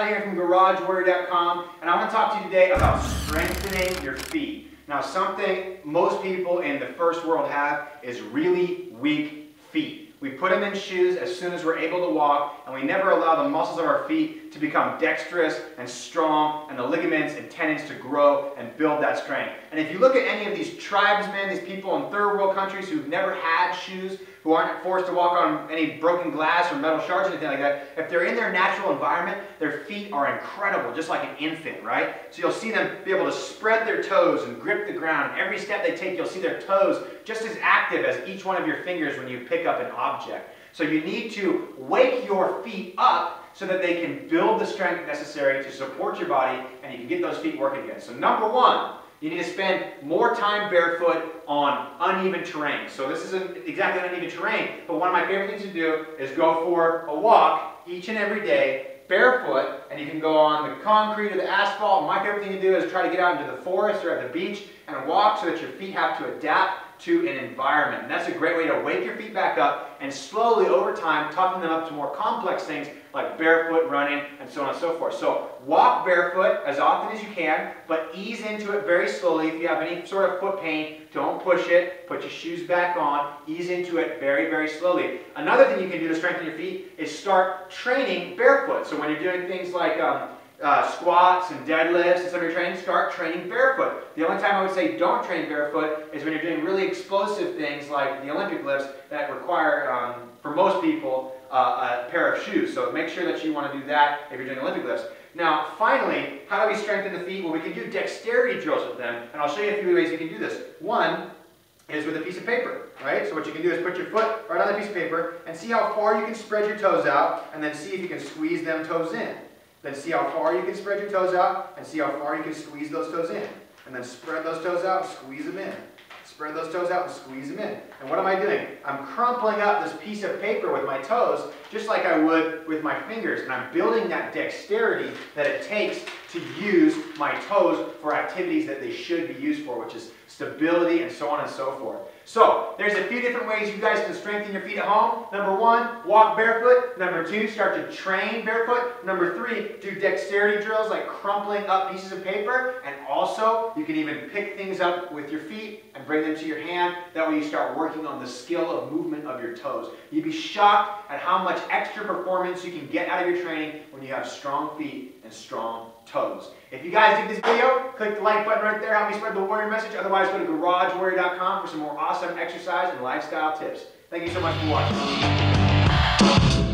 Scott here from GarageWarrior.com, and I want to talk to you today about strengthening your feet. Now, something most people in the first world have is really weak feet. We put them in shoes as soon as we're able to walk, and we never allow the muscles of our feet to become dexterous and strong, and the ligaments and tendons to grow and build that strength. And if you look at any of these tribesmen, these people in third world countries who've never had shoes, who aren't forced to walk on any broken glass or metal shards or anything like that, if they're in their natural environment, their feet are incredible, just like an infant, right? So you'll see them be able to spread their toes and grip the ground. Every step they take, you'll see their toes just as active as each one of your fingers when you pick up an object. So you need to wake your feet up so that they can build the strength necessary to support your body, and you can get those feet working again. So number one, you need to spend more time barefoot on uneven terrain. So this isn't exactly uneven terrain, but one of my favorite things to do is go for a walk each and every day barefoot, and you can go on the concrete or the asphalt. My favorite thing to do is try to get out into the forest or at the beach and walk so that your feet have to adapt to an environment. And that's a great way to wake your feet back up and slowly over time toughen them up to more complex things like barefoot running and so on and so forth. So walk barefoot as often as you can, but ease into it very slowly. If you have any sort of foot pain, don't push it. Put your shoes back on. Ease into it very, very slowly. Another thing you can do to strengthen your feet is start training barefoot. So when you're doing things like squats and deadlifts and some of your training, start training barefoot. The only time I would say don't train barefoot is when you're doing really explosive things like the Olympic lifts that require, for most people, a pair of shoes. So make sure that you want to do that if you're doing Olympic lifts. Now, finally, how do we strengthen the feet? Well, we can do dexterity drills with them, and I'll show you a few ways you can do this. One is with a piece of paper, right? So what you can do is put your foot right on the piece of paper and see how far you can spread your toes out, and then see if you can squeeze them toes in. Then see how far you can spread your toes out, and see how far you can squeeze those toes in. And then spread those toes out and squeeze them in. Spread those toes out and squeeze them in. And what am I doing? I'm crumpling up this piece of paper with my toes, just like I would with my fingers. And I'm building that dexterity that it takes to use my toes for activities that they should be used for, which is stability and so on and so forth. So, there's a few different ways you guys can strengthen your feet at home. Number one, walk barefoot. Number two, start to train barefoot. Number three, do dexterity drills like crumpling up pieces of paper. And also, you can even pick things up with your feet and bring them to your hand. That way you start working on the skill of movement of your toes. You'd be shocked at how much extra performance you can get out of your training when you have strong feet and strong toes. If you guys dig this video, click the like button right there. Help me spread the warrior message. Otherwise, go to GarageWarrior.com for some more awesome exercise and lifestyle tips. Thank you so much for watching.